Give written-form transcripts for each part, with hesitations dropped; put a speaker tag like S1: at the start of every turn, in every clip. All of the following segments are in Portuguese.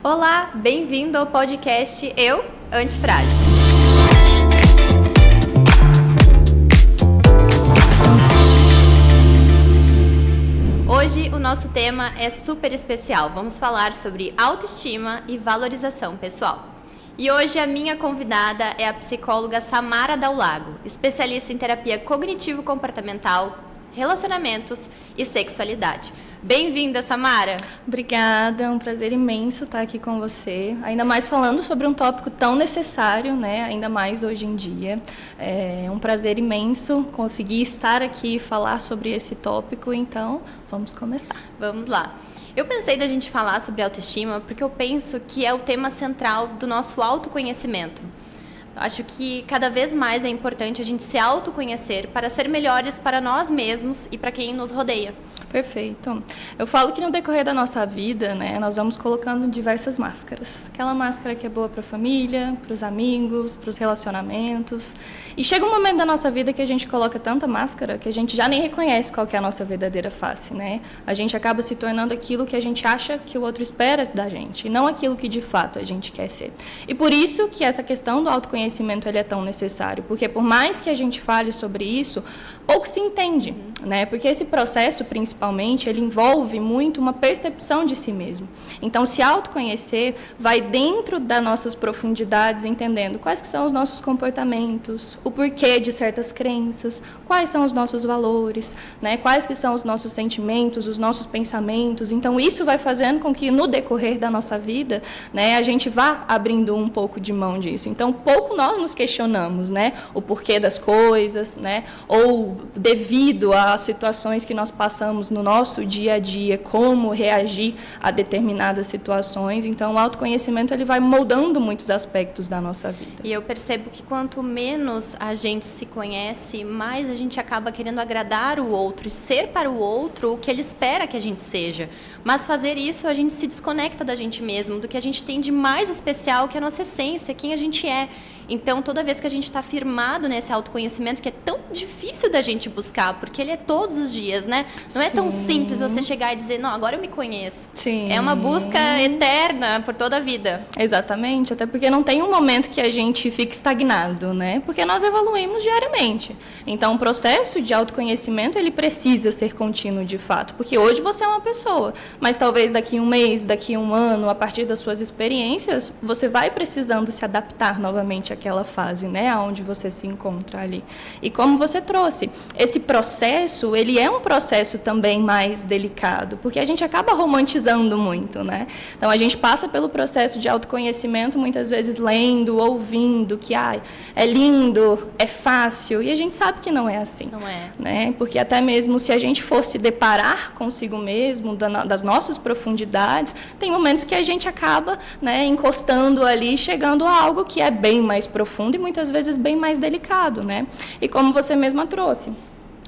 S1: Olá, bem-vindo ao podcast Eu, Antifrágil. Hoje o nosso tema é super especial. Vamos falar sobre autoestima e valorização pessoal. E hoje a minha convidada é a psicóloga Samara Dal Lago, especialista em terapia cognitivo-comportamental, relacionamentos e sexualidade. Bem-vinda, Samara!
S2: Obrigada, é um prazer imenso estar aqui com você, ainda mais falando sobre um tópico tão necessário, né? Ainda mais hoje em dia. É um prazer imenso conseguir estar aqui e falar sobre esse tópico, então vamos começar.
S1: Vamos lá! Eu pensei da gente falar sobre autoestima porque eu penso que é o tema central do nosso autoconhecimento. Acho que cada vez mais é importante a gente se autoconhecer para ser melhores para nós mesmos e para quem nos rodeia.
S2: Perfeito. Eu falo que no decorrer da nossa vida, né, nós vamos colocando diversas máscaras. Aquela máscara que é boa para a família, para os amigos, para os relacionamentos. E chega um momento da nossa vida que a gente coloca tanta máscara que a gente já nem reconhece qual que é a nossa verdadeira face, né? A gente acaba se tornando aquilo que a gente acha que o outro espera da gente, e não aquilo que de fato a gente quer ser. E por isso que essa questão do autoconhecimento ele é tão necessário, porque por mais que a gente fale sobre isso, pouco se entende, né? Porque esse processo, principalmente, ele envolve muito uma percepção de si mesmo. Então, se autoconhecer vai dentro das nossas profundidades, entendendo quais que são os nossos comportamentos, o porquê de certas crenças, quais são os nossos valores, né? Quais que são os nossos sentimentos, os nossos pensamentos. Então, isso vai fazendo com que, no decorrer da nossa vida, né, a gente vá abrindo um pouco de mão disso. Então, pouco nós nos questionamos, né? O porquê das coisas, né? Ou devido às situações que nós passamos no nosso dia a dia, como reagir a determinadas situações. Então, o autoconhecimento ele vai moldando muitos aspectos da nossa vida.
S1: E eu percebo que quanto menos a gente se conhece, mais a gente acaba querendo agradar o outro e ser para o outro o que ele espera que a gente seja. Mas fazer isso, a gente se desconecta da gente mesmo, do que a gente tem de mais especial, que é a nossa essência, quem a gente é. Então, toda vez que a gente está firmado nesse autoconhecimento, que é tão difícil da gente buscar, porque ele é todos os dias, né? Não é tão simples você chegar e dizer, não, agora eu me conheço.
S2: Sim.
S1: É uma busca eterna por toda a vida.
S2: Exatamente, até porque não tem um momento que a gente fique estagnado, né? Porque nós evoluímos diariamente. Então, o processo de autoconhecimento, ele precisa ser contínuo de fato, porque hoje você é uma pessoa, mas talvez daqui a um mês, daqui a um ano, a partir das suas experiências, você vai precisando se adaptar novamente àquela fase, né? Onde você se encontra ali. E como você trouxe, esse processo, ele é um processo também mais delicado, porque a gente acaba romantizando muito, né? Então, a gente passa pelo processo de autoconhecimento, muitas vezes lendo, ouvindo, que é lindo, é fácil, e a gente sabe que não é assim.
S1: Não é.
S2: Né? Porque até mesmo se a gente for se deparar consigo mesmo, das nossas profundidades, tem momentos que a gente acaba, né, encostando ali, chegando a algo que é bem mais profundo e muitas vezes bem mais delicado, né? E como você mesma trouxe,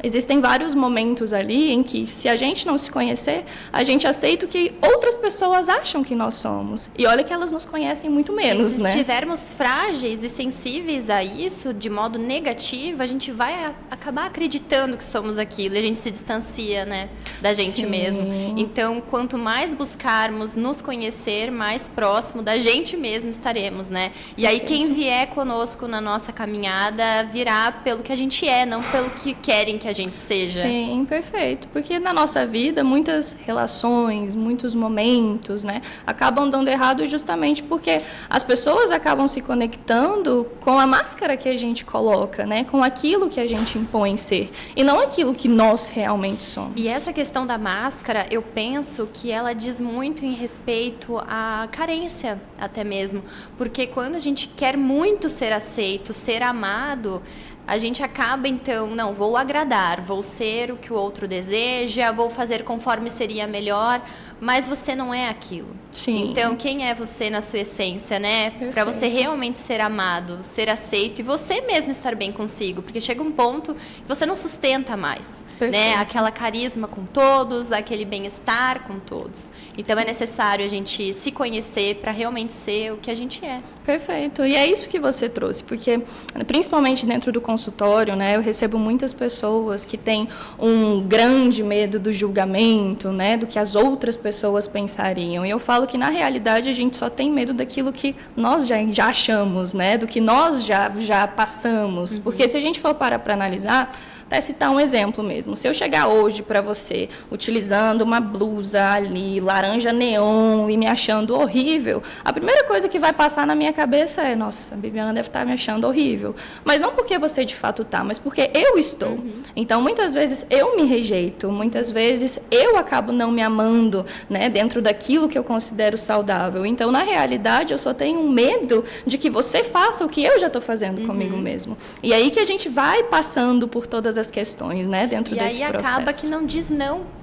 S2: existem vários momentos ali em que, se a gente não se conhecer, a gente aceita o que outras pessoas acham que nós somos. E olha que elas nos conhecem muito menos,
S1: se
S2: né?
S1: Se estivermos frágeis e sensíveis a isso, de modo negativo, a gente vai acabar acreditando que somos aquilo e a gente se distancia, né, da gente mesmo. Então, quanto mais buscarmos nos conhecer, mais próximo da gente mesmo estaremos, né? E aí, quem vier conosco na nossa caminhada virá pelo que a gente é, não pelo que querem que a gente seja.
S2: Sim, perfeito. Porque na nossa vida, muitas relações, muitos momentos, né, acabam dando errado justamente porque as pessoas acabam se conectando com a máscara que a gente coloca, né, com aquilo que a gente impõe ser, e não aquilo que nós realmente somos.
S1: E essa questão da máscara, eu penso que ela diz muito em respeito à carência, até mesmo. Porque quando a gente quer muito ser aceito, ser amado, a gente acaba, então, não, vou agradar, vou ser o que o outro deseja, vou fazer conforme seria melhor, mas você não é aquilo.
S2: Sim.
S1: Então, quem é você na sua essência, né? Para você realmente ser amado, ser aceito e você mesmo estar bem consigo, porque chega um ponto que você não sustenta mais, né? Aquela carisma com todos, aquele bem-estar com todos. Então, é necessário a gente se conhecer para realmente ser o que a gente é.
S2: Perfeito. E é isso que você trouxe, porque principalmente dentro do consultório, né, eu recebo muitas pessoas que têm um grande medo do julgamento, né, do que as outras pessoas pessoas pensariam. E eu falo que, na realidade, a gente só tem medo daquilo que nós já achamos, né? Do que nós já passamos. Porque se a gente for parar para analisar, até citar um exemplo mesmo. Se eu chegar hoje para você utilizando uma blusa ali, laranja neon, e me achando horrível, a primeira coisa que vai passar na minha cabeça é: nossa, a Bibiana deve estar me achando horrível. Mas não porque você de fato está, mas porque eu estou. Então, muitas vezes eu me rejeito, muitas vezes eu acabo não me amando, né, dentro daquilo que eu considero saudável. Então, na realidade, eu só tenho um medo de que você faça o que eu já estou fazendo comigo mesmo. E aí que a gente vai passando por todas as questões, né, dentro desse processo.
S1: E aí acaba que não diz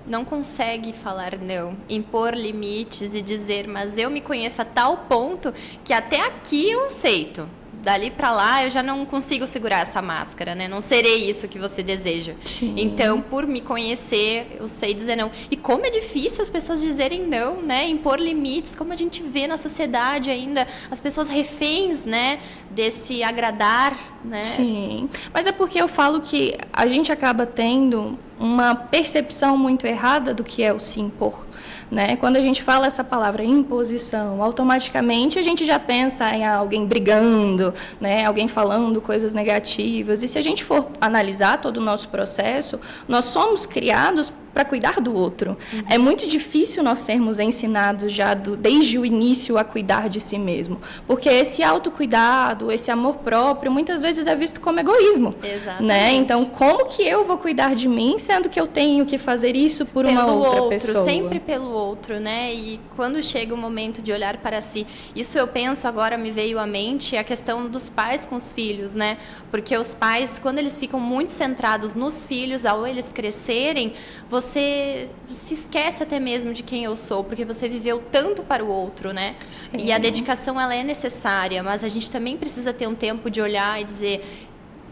S1: não consegue falar não, impor limites e dizer, mas eu me conheço a tal ponto que até aqui eu aceito. Dali para lá eu já não consigo segurar essa máscara, né? Não serei isso que você deseja.
S2: Sim.
S1: Então, por me conhecer, eu sei dizer não. E como é difícil as pessoas dizerem não, né? Impor limites, como a gente vê na sociedade ainda, as pessoas reféns, né? Desse agradar, né?
S2: Sim, mas é porque eu falo que a gente acaba tendo uma percepção muito errada do que é o se impor. Né? Quando a gente fala essa palavra imposição, automaticamente a gente já pensa em alguém brigando, né? Alguém falando coisas negativas. E se a gente for analisar todo o nosso processo, nós somos criados para cuidar do outro. É muito difícil nós sermos ensinados já desde o início a cuidar de si mesmo. Porque esse autocuidado, esse amor próprio, muitas vezes é visto como egoísmo.
S1: Exatamente.
S2: Né? Então, como que eu vou cuidar de mim, sendo que eu tenho que fazer isso por uma outra pessoa?
S1: Sempre pelo outro, né? E quando chega o momento de olhar para si, isso eu penso agora, me veio à mente, a questão dos pais com os filhos, né? Porque os pais, quando eles ficam muito centrados nos filhos, ao eles crescerem, você se esquece até mesmo de quem eu sou, porque você viveu tanto para o outro, né?
S2: Sim.
S1: E a dedicação, ela é necessária, mas a gente também precisa ter um tempo de olhar e dizer: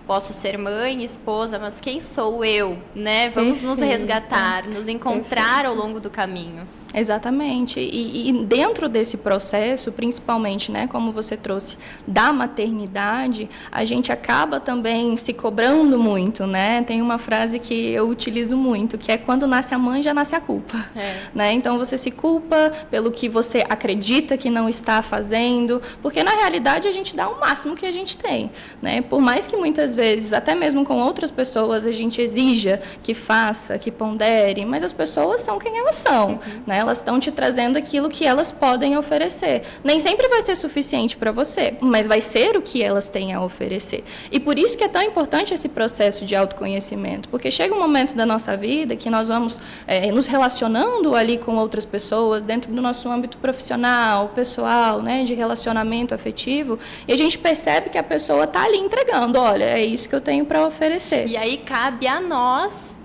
S1: posso ser mãe, esposa, mas quem sou eu, né? Vamos nos resgatar, nos encontrar ao longo do caminho.
S2: Exatamente. E dentro desse processo, principalmente, né, como você trouxe, da maternidade, a gente acaba também se cobrando muito, né? Tem uma frase que eu utilizo muito, que é: quando nasce a mãe, já nasce a culpa. Né? Então, você se culpa pelo que você acredita que não está fazendo, porque, na realidade, a gente dá o máximo que a gente tem. Né? Por mais que muitas vezes, até mesmo com outras pessoas, a gente exija que faça, que pondere, mas as pessoas são quem elas são, né? Elas estão te trazendo aquilo que elas podem oferecer. Nem sempre vai ser suficiente para você, mas vai ser o que elas têm a oferecer. E por isso que é tão importante esse processo de autoconhecimento, porque chega um momento da nossa vida que nós vamos nos relacionando ali com outras pessoas, dentro do nosso âmbito profissional, pessoal, né, de relacionamento afetivo, e a gente percebe que a pessoa está ali entregando: olha, é isso que eu tenho para oferecer.
S1: E aí cabe a nós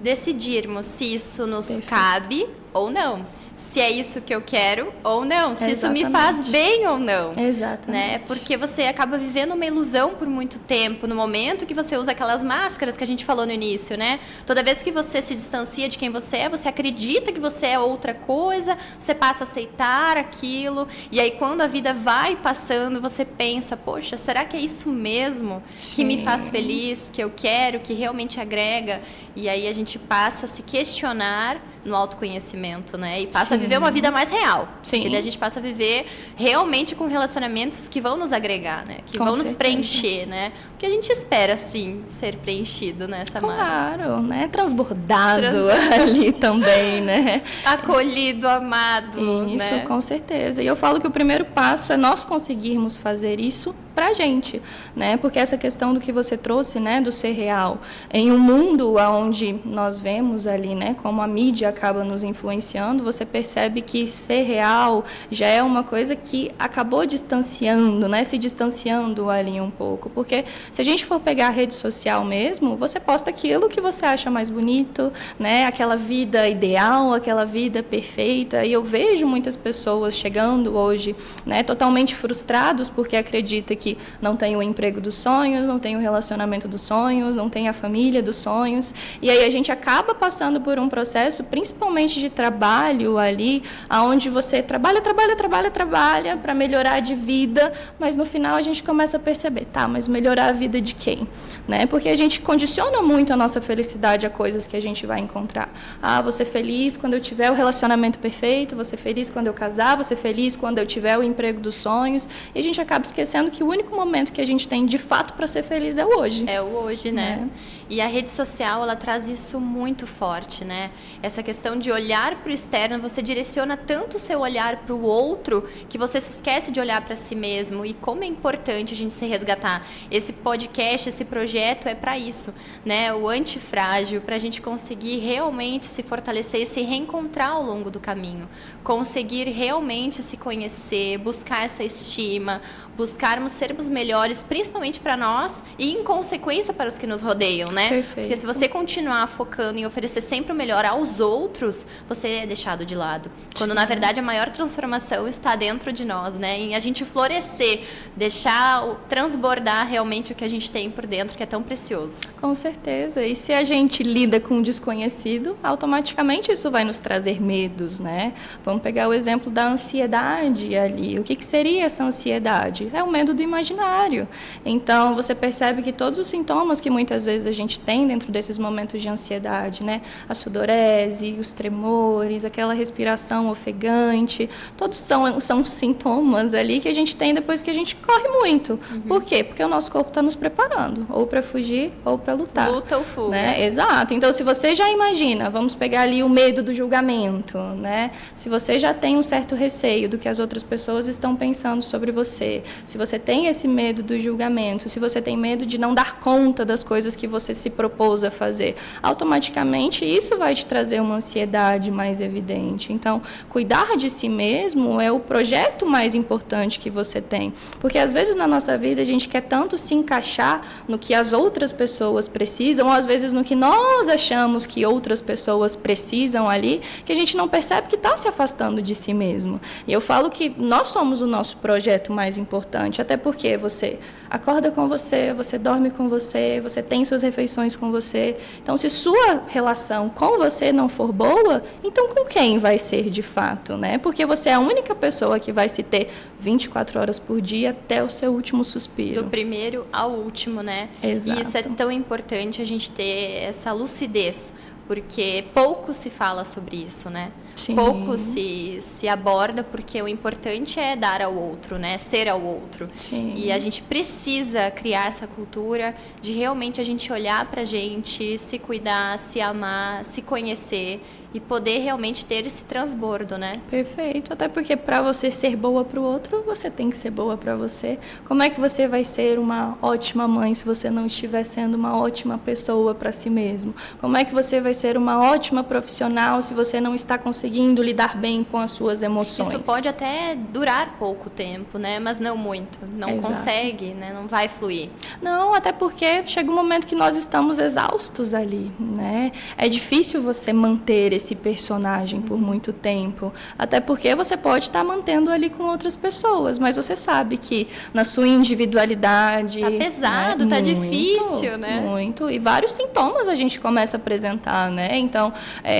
S1: decidirmos se isso nos cabe ou não. Se é isso que eu quero ou não. Se isso me faz bem ou não.
S2: Exatamente.
S1: Né? Porque você acaba vivendo uma ilusão por muito tempo. No momento que você usa aquelas máscaras que a gente falou no início, né? Toda vez que você se distancia de quem você acredita que você é outra coisa, você passa a aceitar aquilo. E aí, quando a vida vai passando, você pensa: poxa, será que é isso mesmo que me faz feliz, que eu quero, que realmente agrega? E aí a gente passa a se questionar no autoconhecimento, né? E passa a viver uma vida mais real.
S2: Sim.
S1: Porque daí a gente passa a viver realmente com relacionamentos que vão nos agregar, né? Que vão nos preencher, né? Porque a gente espera, sim, ser preenchido nessa marca.
S2: Claro, né? Transbordado ali também, né?
S1: Acolhido, amado,
S2: isso,
S1: né?
S2: Com certeza. E eu falo que o primeiro passo é nós conseguirmos fazer isso pra gente, né? Porque essa questão do que você trouxe, né, do ser real, em um mundo onde nós vemos ali, né, como a mídia acaba nos influenciando, você percebe que ser real já é uma coisa que acabou distanciando, né, se distanciando ali um pouco, porque se a gente for pegar a rede social mesmo, você posta aquilo que você acha mais bonito, né, aquela vida ideal, aquela vida perfeita, e eu vejo muitas pessoas chegando hoje, né, totalmente frustrados porque acredita que que não têm o emprego dos sonhos, não têm o relacionamento dos sonhos, não têm a família dos sonhos. E aí a gente acaba passando por um processo, principalmente de trabalho ali, onde você trabalha para melhorar de vida, mas no final a gente começa a perceber, tá, mas melhorar a vida de quem? Né? Porque a gente condiciona muito a nossa felicidade a coisas que a gente vai encontrar. Ah, vou ser feliz quando eu tiver o relacionamento perfeito, vou ser feliz quando eu casar, vou ser feliz quando eu tiver o emprego dos sonhos. E a gente acaba esquecendo que o único momento que a gente tem de fato para ser feliz é o hoje.
S1: É o hoje, né? E a rede social, ela traz isso muito forte, né? Essa questão de olhar para o externo, você direciona tanto o seu olhar para o outro que você se esquece de olhar para si mesmo. E como é importante a gente se resgatar. Esse podcast, esse projeto é para isso, né? O Antifrágil, para a gente conseguir realmente se fortalecer e se reencontrar ao longo do caminho. Conseguir realmente se conhecer, buscar essa estima, buscarmos sermos melhores, principalmente para nós e, em consequência, para os que nos rodeiam, né?
S2: Perfeito.
S1: Porque se você continuar focando em oferecer sempre o melhor aos outros, você é deixado de lado. Quando, na verdade, a maior transformação está dentro de nós, né? Em a gente florescer, deixar transbordar realmente o que a gente tem por dentro, que é tão precioso.
S2: Com certeza. E se a gente lida com o desconhecido, automaticamente isso vai nos trazer medos, né? Vamos pegar o exemplo da ansiedade ali. O que seria essa ansiedade? É o medo do imaginário. Então, você percebe que todos os sintomas que muitas vezes a gente tem dentro desses momentos de ansiedade, né? A sudorese, os tremores, aquela respiração ofegante, todos são sintomas ali que a gente tem depois que a gente corre muito. Por quê? Porque o nosso corpo está nos preparando, ou para fugir ou para lutar.
S1: Luta ou fuga.
S2: Né? Exato. Então, se você já imagina, vamos pegar ali o medo do julgamento, né? Se você já tem um certo receio do que as outras pessoas estão pensando sobre você, se você tem esse medo do julgamento, se você tem medo de não dar conta das coisas que você se propôs a fazer, automaticamente isso vai te trazer uma ansiedade mais evidente. Então, cuidar de si mesmo é o projeto mais importante que você tem. Porque às vezes na nossa vida a gente quer tanto se encaixar no que as outras pessoas precisam, ou às vezes no que nós achamos que outras pessoas precisam ali, que a gente não percebe que está se afastando de si mesmo. E eu falo que nós somos o nosso projeto mais importante, até porque você acorda com você, você dorme com você, você tem suas refeições com você. Então, se sua relação com você não for boa, então com quem vai ser de fato, né? Porque você é a única pessoa que vai se ter 24 horas por dia até o seu último suspiro.
S1: Do primeiro ao último, né?
S2: Exato.
S1: E isso é tão importante a gente ter essa lucidez, porque pouco se fala sobre isso, né?
S2: Sim.
S1: Pouco se aborda, porque o importante é dar ao outro, né? Ser ao outro.
S2: Sim.
S1: E a gente precisa criar essa cultura de realmente a gente olhar pra gente, se cuidar, se amar, se conhecer e poder realmente ter esse transbordo, né?
S2: Perfeito. Até porque para você ser boa para o outro, você tem que ser boa para você. Como é que você vai ser uma ótima mãe se você não estiver sendo uma ótima pessoa para si mesmo? Como é que você vai ser uma ótima profissional se você não está conseguindo lidar bem com as suas emoções?
S1: Isso pode até durar pouco tempo, né? Mas não muito. Não
S2: Exato.
S1: consegue, né? Não vai fluir.
S2: Não, até porque chega um momento que nós estamos exaustos ali, né? É difícil você manter esse personagem por muito tempo, até porque você pode estar mantendo ali com outras pessoas, mas você sabe que na sua individualidade...
S1: Tá pesado,
S2: né?
S1: Tá
S2: muito,
S1: difícil, né?
S2: Muito, e vários sintomas a gente começa a apresentar, né? Então,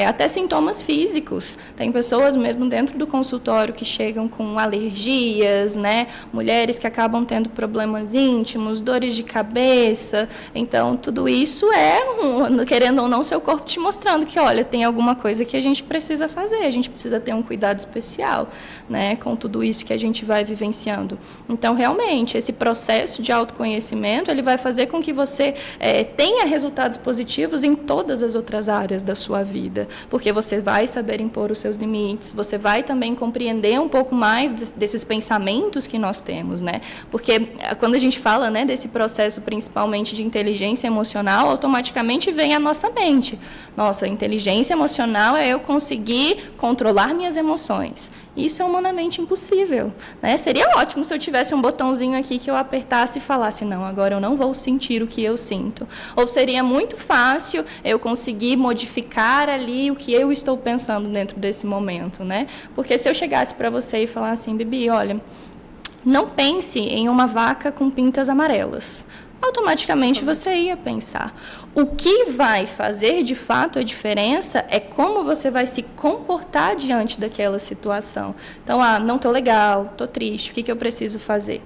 S2: até sintomas físicos. Tem pessoas mesmo dentro do consultório que chegam com alergias, né? Mulheres que acabam tendo problemas íntimos, dores de cabeça. Então, tudo isso querendo ou não, seu corpo te mostrando que, olha, tem alguma coisa que a gente precisa fazer, a gente precisa ter um cuidado especial, né, com tudo isso que a gente vai vivenciando. Então, realmente, esse processo de autoconhecimento, ele vai fazer com que você tenha resultados positivos em todas as outras áreas da sua vida, porque você vai saber impor os seus limites, você vai também compreender um pouco mais desses pensamentos que nós temos, né, porque quando a gente fala, né, desse processo principalmente de inteligência emocional, automaticamente vem a nossa mente. Nossa, inteligência emocional é eu conseguir controlar minhas emoções. Isso é humanamente impossível, né? Seria ótimo se eu tivesse um botãozinho aqui que eu apertasse e falasse, não, agora eu não vou sentir o que eu sinto. Ou seria muito fácil eu conseguir modificar ali o que eu estou pensando dentro desse momento, né? Porque se eu chegasse para você e falasse assim, Bibi, olha, não pense em uma vaca com pintas amarelas. Automaticamente você ia pensar. O que vai fazer de fato a diferença é como você vai se comportar diante daquela situação. Então, não estou legal, estou triste, o que eu preciso fazer?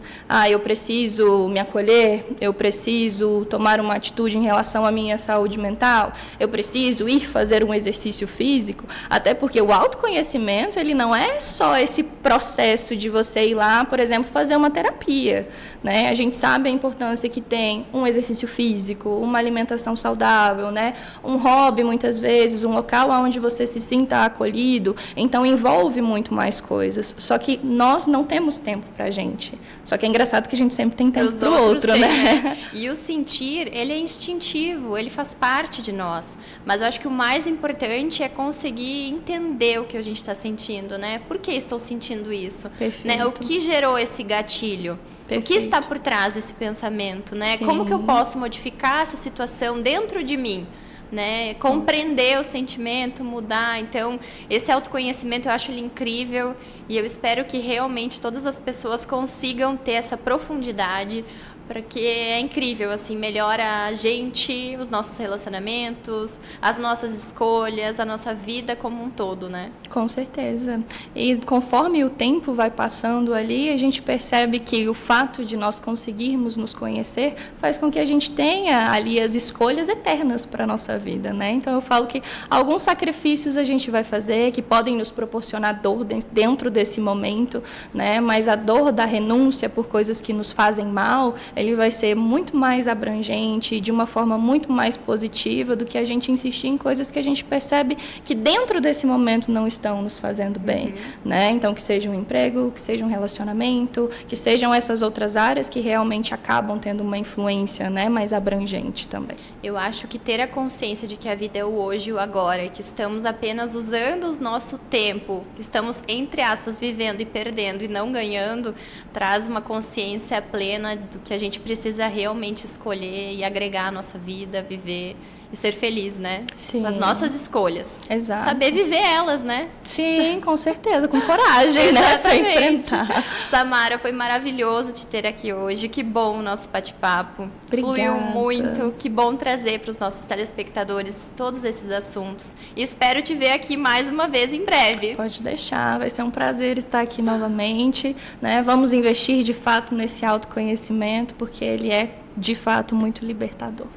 S2: Eu preciso me acolher, eu preciso tomar uma atitude em relação à minha saúde mental, eu preciso ir fazer um exercício físico, até porque o autoconhecimento, ele não é só esse processo de você ir lá, por exemplo, fazer uma terapia, né? A gente sabe a importância que tem um exercício físico, uma alimentação saudável, né? Um hobby, muitas vezes, um local onde você se sinta acolhido. Então, envolve muito mais coisas. Só que nós não temos tempo para a gente. Só que é engraçado que a gente sempre tem tempo para o outro, né?
S1: E o sentir, ele é instintivo, ele faz parte de nós. Mas eu acho que o mais importante é conseguir entender o que a gente está sentindo, né? Por que estou sentindo isso? Né? O que gerou esse gatilho? Perfeito. O que está por trás desse pensamento, né? Sim. Como que eu posso modificar essa situação dentro de mim, né? Compreender o sentimento, mudar. Então, esse autoconhecimento eu acho ele incrível e eu espero que realmente todas as pessoas consigam ter essa profundidade, porque é incrível, assim, melhora a gente, os nossos relacionamentos, as nossas escolhas, a nossa vida como um todo, né?
S2: Com certeza. E conforme o tempo vai passando ali, a gente percebe que o fato de nós conseguirmos nos conhecer faz com que a gente tenha ali as escolhas eternas para a nossa vida, né? Então eu falo que alguns sacrifícios a gente vai fazer que podem nos proporcionar dor dentro desse momento, né? Mas a dor da renúncia por coisas que nos fazem mal, ele vai ser muito mais abrangente, de uma forma muito mais positiva do que a gente insistir em coisas que a gente percebe que dentro desse momento não estão nos fazendo bem, né? Então, que seja um emprego, que seja um relacionamento, que sejam essas outras áreas que realmente acabam tendo uma influência, né, mais abrangente também.
S1: Eu acho que ter a consciência de que a vida é o hoje e o agora, que estamos apenas usando o nosso tempo, que estamos, entre aspas, vivendo e perdendo e não ganhando, traz uma consciência plena do que a gente precisa realmente escolher e agregar à nossa vida, viver e ser feliz, né?
S2: Sim.
S1: Com as nossas escolhas.
S2: Exato.
S1: Saber viver elas, né?
S2: Sim, com certeza, com coragem, né? Para enfrentar.
S1: Samara, foi maravilhoso te ter aqui hoje. Que bom o nosso bate-papo.
S2: Obrigada.
S1: Fluiu muito. Que bom trazer para os nossos telespectadores todos esses assuntos. E espero te ver aqui mais uma vez em breve.
S2: Pode deixar, vai ser um prazer estar aqui novamente, né? Vamos investir de fato nesse autoconhecimento, porque ele é de fato muito libertador.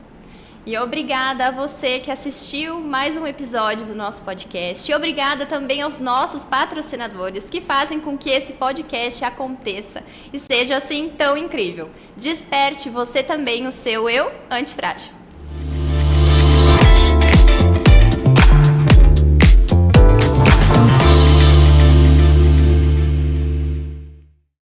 S1: E obrigada a você que assistiu mais um episódio do nosso podcast. E obrigada também aos nossos patrocinadores que fazem com que esse podcast aconteça e seja assim tão incrível. Desperte você também o seu eu antifrágil.